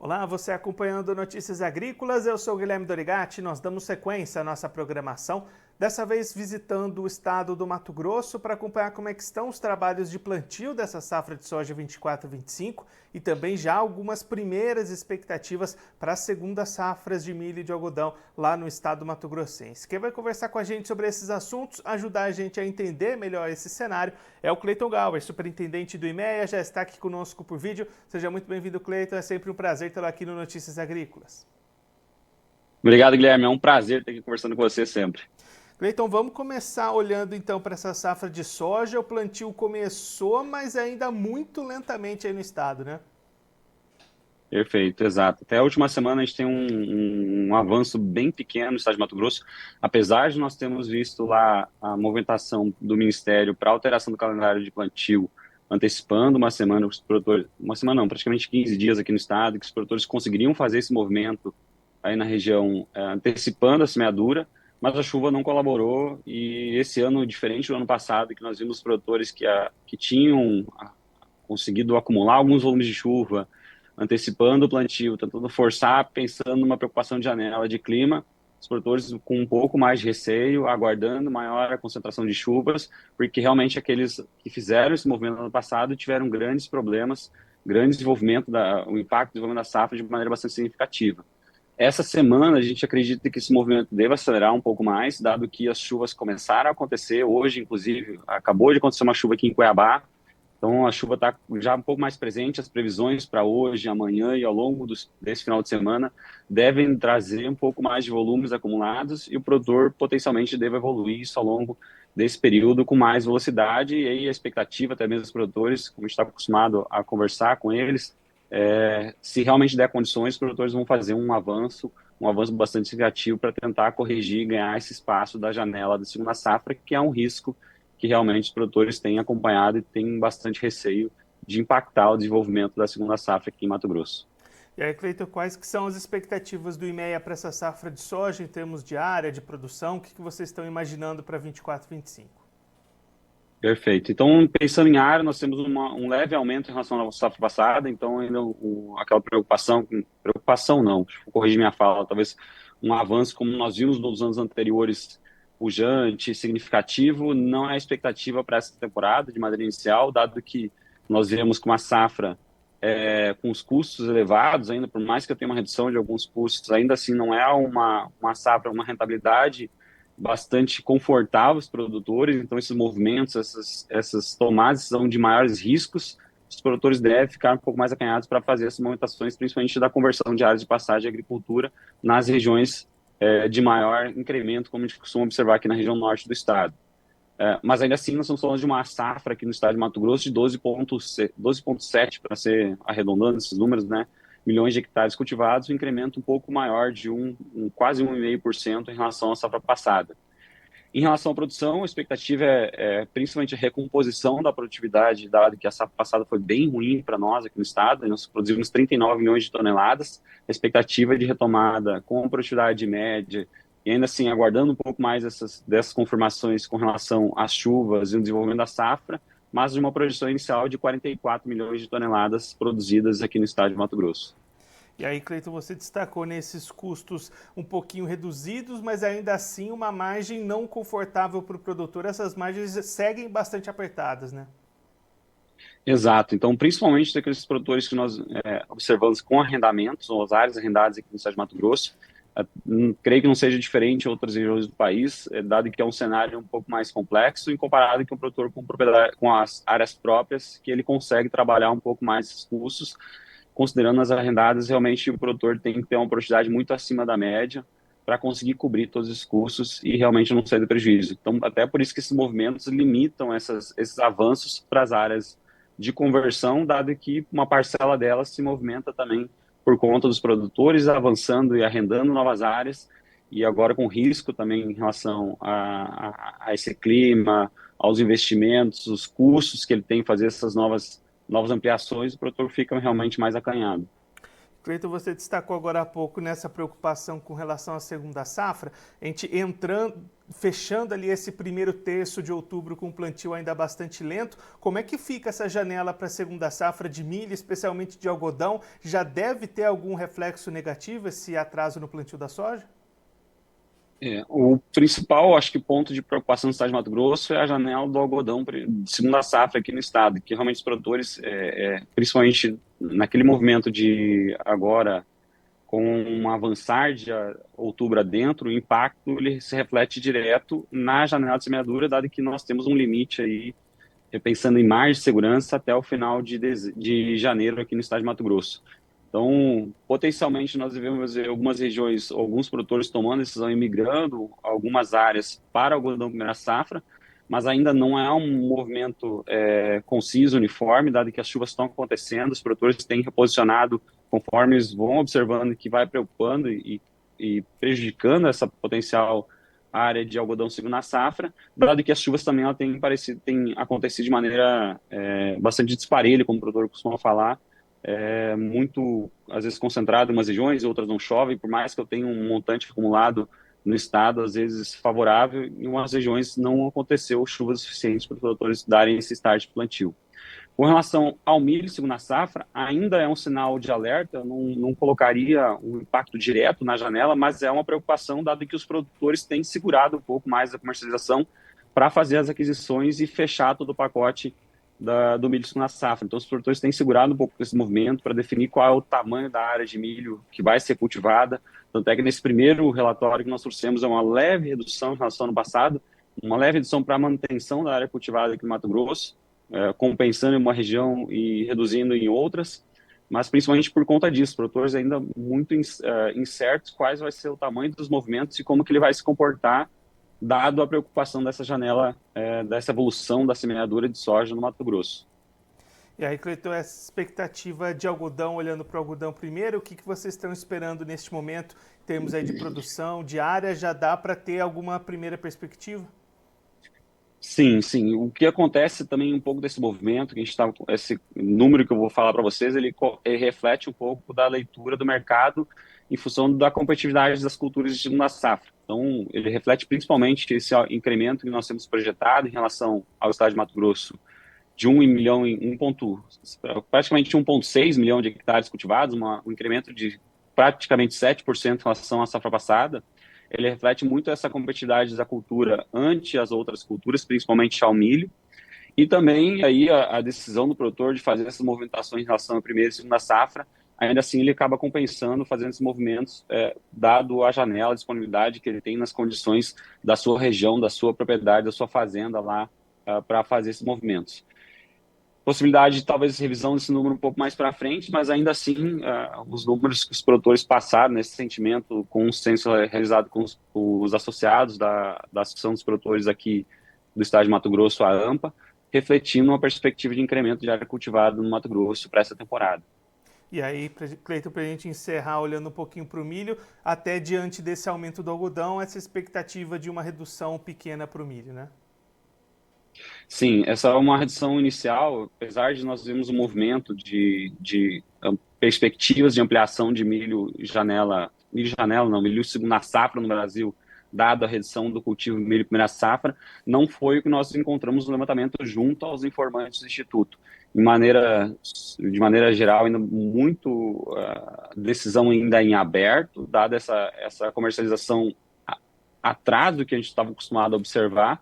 Olá, você acompanhando Notícias Agrícolas, eu sou o Guilherme Dorigatti, nós damos sequência à nossa programação, dessa vez visitando o estado do Mato Grosso para acompanhar como é que estão os trabalhos de plantio dessa safra de soja 24-25 e também já algumas primeiras expectativas para as segundas safras de milho e de algodão lá no estado do Mato Grossense. Quem vai conversar com a gente sobre esses assuntos, ajudar a gente a entender melhor esse cenário, é o Cleiton Galver, superintendente do IMEA, já está aqui conosco por vídeo. Seja muito bem-vindo, Cleiton, é sempre um prazer tê-lo aqui no Notícias Agrícolas. Obrigado, Guilherme. É um prazer estar aqui conversando com você sempre. Cleiton, vamos começar olhando então para essa safra de soja. O plantio começou, mas ainda muito lentamente aí no estado, né? Perfeito, exato. Até a última semana a gente tem um avanço bem pequeno no estado de Mato Grosso, apesar de nós termos visto lá a movimentação do Ministério para alteração do calendário de plantio, antecipando uma semana os produtores, uma semana não, praticamente 15 dias aqui no estado, que os produtores conseguiriam fazer esse movimento aí na região, antecipando a semeadura, mas a chuva não colaborou e esse ano, diferente do ano passado, que nós vimos produtores que tinham conseguido acumular alguns volumes de chuva, antecipando o plantio, tentando forçar, pensando numa preocupação de janela de clima, os produtores com um pouco mais de receio, aguardando maior concentração de chuvas, porque realmente aqueles que fizeram esse movimento no ano passado tiveram grandes problemas, grande desenvolvimento, o impacto do desenvolvimento da safra de maneira bastante significativa. Essa semana a gente acredita que esse movimento deve acelerar um pouco mais, dado que as chuvas começaram a acontecer. Hoje, inclusive, acabou de acontecer uma chuva aqui em Cuiabá, então a chuva está já um pouco mais presente. As previsões para hoje, amanhã e ao longo desse final de semana devem trazer um pouco mais de volumes acumulados e o produtor potencialmente deve evoluir isso ao longo desse período com mais velocidade. E aí a expectativa, até mesmo dos produtores, como a gente está acostumado a conversar com eles, se realmente der condições, os produtores vão fazer um avanço bastante significativo para tentar corrigir e ganhar esse espaço da janela da segunda safra, que é um risco que realmente os produtores têm acompanhado e têm bastante receio de impactar o desenvolvimento da segunda safra aqui em Mato Grosso. E aí, Cleiton, quais que são as expectativas do IMEA para essa safra de soja em termos de área, de produção? O que vocês estão imaginando para 24-25? Perfeito. Então, pensando em área, nós temos um leve aumento em relação à safra passada, então ainda aquela preocupação não, deixa eu corrigir minha fala, talvez um avanço como nós vimos nos anos anteriores, pujante, significativo, não é a expectativa para essa temporada de maneira inicial, dado que nós viemos com uma safra com os custos elevados, ainda por mais que eu tenha uma redução de alguns custos, ainda assim não é uma safra, uma rentabilidade bastante confortável os produtores, então esses movimentos, essas tomadas são de maiores riscos, os produtores devem ficar um pouco mais acanhados para fazer essas movimentações, principalmente da conversão de áreas de passagem de agricultura nas regiões de maior incremento, como a gente costuma observar aqui na região norte do estado. Mas ainda assim, nós estamos falando de uma safra aqui no estado de Mato Grosso de 12,7, para ser arredondando esses números, né? Milhões de hectares cultivados, um incremento um pouco maior de quase 1,5% em relação à safra passada. Em relação à produção, a expectativa é principalmente a recomposição da produtividade, dado que a safra passada foi bem ruim para nós aqui no estado, nós produzimos 39 milhões de toneladas, a expectativa de retomada com produtividade média, e ainda assim aguardando um pouco mais dessas confirmações com relação às chuvas e o desenvolvimento da safra, mas de uma projeção inicial de 44 milhões de toneladas produzidas aqui no estado de Mato Grosso. E aí, Cleiton, você destacou nesses custos um pouquinho reduzidos, mas ainda assim uma margem não confortável para o produtor. Essas margens seguem bastante apertadas, né? Exato. Então, principalmente daqueles produtores que nós observamos com arrendamentos, ou as áreas arrendadas aqui no estado de Mato Grosso, creio que não seja diferente em outras regiões do país, dado que é um cenário um pouco mais complexo em comparado com o produtor com propriedade, com as áreas próprias, que ele consegue trabalhar um pouco mais esses custos. Considerando as arrendadas, realmente o produtor tem que ter uma produtividade muito acima da média para conseguir cobrir todos os custos e realmente não sair do prejuízo. Então, até por isso que esses movimentos limitam esses avanços para as áreas de conversão, dado que uma parcela delas se movimenta também por conta dos produtores avançando e arrendando novas áreas, e agora com risco também em relação a esse clima, aos investimentos, os custos que ele tem em fazer essas novas ampliações, o produtor fica realmente mais acanhado. Cleiton, você destacou agora há pouco nessa preocupação com relação à segunda safra, a gente entrando, fechando ali esse primeiro terço de outubro com um plantio ainda bastante lento, como é que fica essa janela para a segunda safra de milho, especialmente de algodão? Já deve ter algum reflexo negativo esse atraso no plantio da soja? O principal, acho que, ponto de preocupação no estado de Mato Grosso é a janela do algodão de segunda safra aqui no estado, que realmente os produtores, principalmente naquele movimento de agora, com um avançar de outubro adentro, o impacto ele se reflete direto na janela de semeadura, dado que nós temos um limite aí, pensando em margem de segurança até o final de janeiro aqui no estado de Mato Grosso. Então, potencialmente, nós devemos ver algumas regiões, alguns produtores tomando decisão e migrando algumas áreas para algodão primeira safra, mas ainda não é um movimento conciso, uniforme, dado que as chuvas estão acontecendo, os produtores têm reposicionado conforme eles vão observando que vai preocupando e prejudicando essa potencial área de algodão segunda safra, dado que as chuvas também ela têm acontecido de maneira bastante disparelha, como o produtor costuma falar, muito, às vezes, concentrado em umas regiões, outras não chovem, por mais que eu tenha um montante acumulado no estado, às vezes favorável, em umas regiões não aconteceu chuvas suficientes para os produtores darem esse start de plantio. Com relação ao milho segunda safra, ainda é um sinal de alerta, eu não colocaria um impacto direto na janela, mas é uma preocupação, dado que os produtores têm segurado um pouco mais a comercialização para fazer as aquisições e fechar todo o pacote do milho segunda safra. Então, os produtores têm segurado um pouco esse movimento para definir qual é o tamanho da área de milho que vai ser cultivada. Tanto é que nesse primeiro relatório que nós trouxemos é uma leve redução em relação ao ano passado, uma leve redução para a manutenção da área cultivada aqui no Mato Grosso, compensando em uma região e reduzindo em outras, mas principalmente por conta disso, produtores ainda muito incertos quais vai ser o tamanho dos movimentos e como que ele vai se comportar, dado a preocupação dessa janela, dessa evolução da semeadura de soja no Mato Grosso. E aí, Cleiton, essa expectativa de algodão, olhando para o algodão primeiro, o que vocês estão esperando neste momento, em termos aí de produção, de área, já dá para ter alguma primeira perspectiva? Sim, sim. O que acontece também um pouco desse movimento, que a gente está, esse número que eu vou falar para vocês, ele reflete um pouco da leitura do mercado em função da competitividade das culturas de segunda safra. Então, ele reflete principalmente esse incremento que nós temos projetado em relação ao estado de Mato Grosso, de 1 milhão praticamente 1,6 milhão de hectares cultivados, um incremento de praticamente 7% em relação à safra passada. Ele reflete muito essa competitividade da cultura ante as outras culturas, principalmente ao milho, e também aí a decisão do produtor de fazer essas movimentações em relação à primeira e segunda safra, ainda assim ele acaba compensando, fazendo esses movimentos, dado a janela, a disponibilidade que ele tem nas condições da sua região, da sua propriedade, da sua fazenda lá, para fazer esses movimentos. Possibilidade de talvez revisão desse número um pouco mais para frente, mas ainda assim os números que os produtores passaram nesse sentimento com um censo realizado com os associados da Associação dos Produtores aqui do estado de Mato Grosso, a AMPA, refletindo uma perspectiva de incremento de área cultivada no Mato Grosso para essa temporada. E aí, Cleiton, para a gente encerrar olhando um pouquinho para o milho, até diante desse aumento do algodão, essa expectativa de uma redução pequena para o milho, né? Sim, essa é uma redução inicial, apesar de nós vermos um movimento de perspectivas de ampliação de milho segunda safra no Brasil, dada a redução do cultivo de milho primeira safra, não foi o que nós encontramos no levantamento junto aos informantes do Instituto. De maneira geral, ainda muito decisão ainda em aberto, dada essa comercialização atrás do que a gente estava acostumado a observar,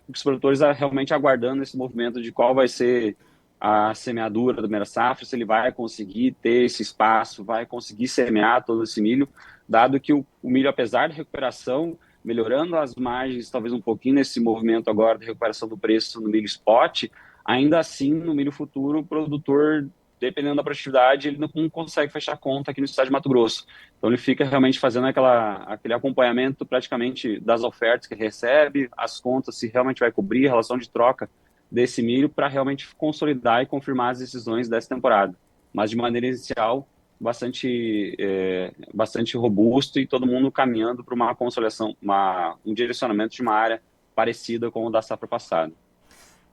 os produtores realmente aguardando esse movimento de qual vai ser a semeadura da primeira safra, se ele vai conseguir ter esse espaço, vai conseguir semear todo esse milho, dado que o milho, apesar da recuperação, melhorando as margens, talvez um pouquinho nesse movimento agora de recuperação do preço no milho spot, ainda assim, no milho futuro, o produtor, dependendo da produtividade, ele não consegue fechar conta aqui no estado de Mato Grosso. Então, ele fica realmente fazendo aquele acompanhamento praticamente das ofertas que ele recebe, as contas, se realmente vai cobrir a relação de troca desse milho para realmente consolidar e confirmar as decisões dessa temporada. Mas, de maneira inicial, bastante robusto e todo mundo caminhando para uma consolidação, um direcionamento de uma área parecida com o da safra passada.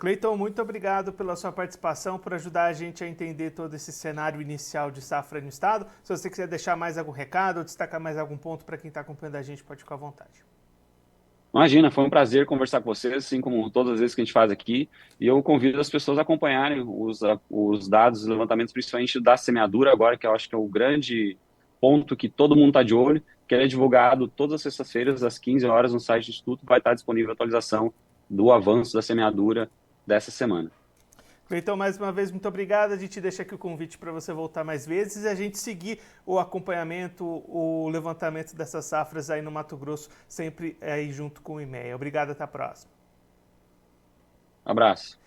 Cleiton, muito obrigado pela sua participação, por ajudar a gente a entender todo esse cenário inicial de safra no estado. Se você quiser deixar mais algum recado ou destacar mais algum ponto para quem está acompanhando a gente, pode ficar à vontade. Imagina, foi um prazer conversar com vocês, assim como todas as vezes que a gente faz aqui, e eu convido as pessoas a acompanharem os dados, os levantamentos, principalmente da semeadura agora, que eu acho que é o grande ponto que todo mundo está de olho, que ele é divulgado todas as sextas-feiras, às 15 horas, no site do Instituto, vai estar disponível a atualização do avanço da semeadura dessa semana. Então, mais uma vez, muito obrigado. A gente deixa aqui o convite para você voltar mais vezes e a gente seguir o acompanhamento, o levantamento dessas safras aí no Mato Grosso, sempre aí junto com o IMEA. Obrigado, até a próxima. Abraço.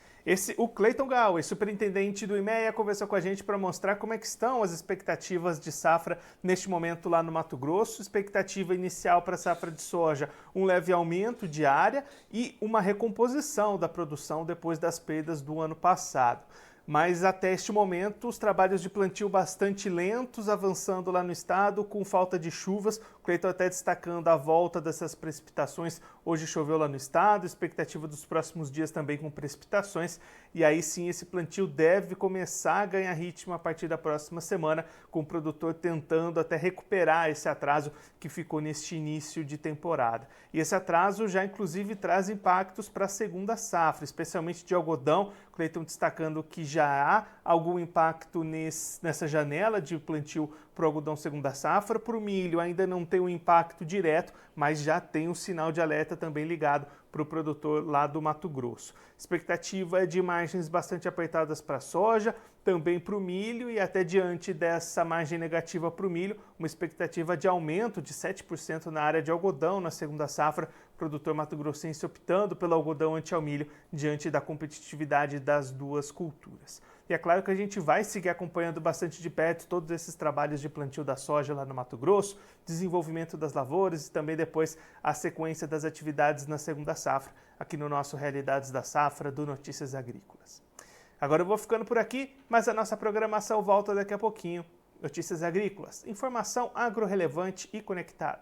O Cleiton Galway, superintendente do IMEA, conversou com a gente para mostrar como é que estão as expectativas de safra neste momento lá no Mato Grosso. Expectativa inicial para a safra de soja, um leve aumento de área e uma recomposição da produção depois das perdas do ano passado. Mas até este momento, os trabalhos de plantio bastante lentos, avançando lá no estado, com falta de chuvas. O Cleiton até destacando a volta dessas precipitações. Hoje choveu lá no estado, expectativa dos próximos dias também com precipitações. E aí sim, esse plantio deve começar a ganhar ritmo a partir da próxima semana, com o produtor tentando até recuperar esse atraso que ficou neste início de temporada. E esse atraso já inclusive traz impactos para a segunda safra, especialmente de algodão. O Cleiton destacando que já há algum impacto nessa janela de plantio para o algodão segunda safra. Para o milho ainda não tem um impacto direto, mas já tem um sinal de alerta também ligado para o produtor lá do Mato Grosso. Expectativa é de margens bastante apertadas para a soja, também para o milho, e até diante dessa margem negativa para o milho, uma expectativa de aumento de 7% na área de algodão na segunda safra, produtor mato-grossense optando pelo algodão ante ao milho diante da competitividade das duas culturas. E é claro que a gente vai seguir acompanhando bastante de perto todos esses trabalhos de plantio da soja lá no Mato Grosso, desenvolvimento das lavouras e também depois a sequência das atividades na segunda safra, aqui no nosso Realidades da Safra do Notícias Agrícolas. Agora eu vou ficando por aqui, mas a nossa programação volta daqui a pouquinho. Notícias Agrícolas, informação agro-relevante e conectada.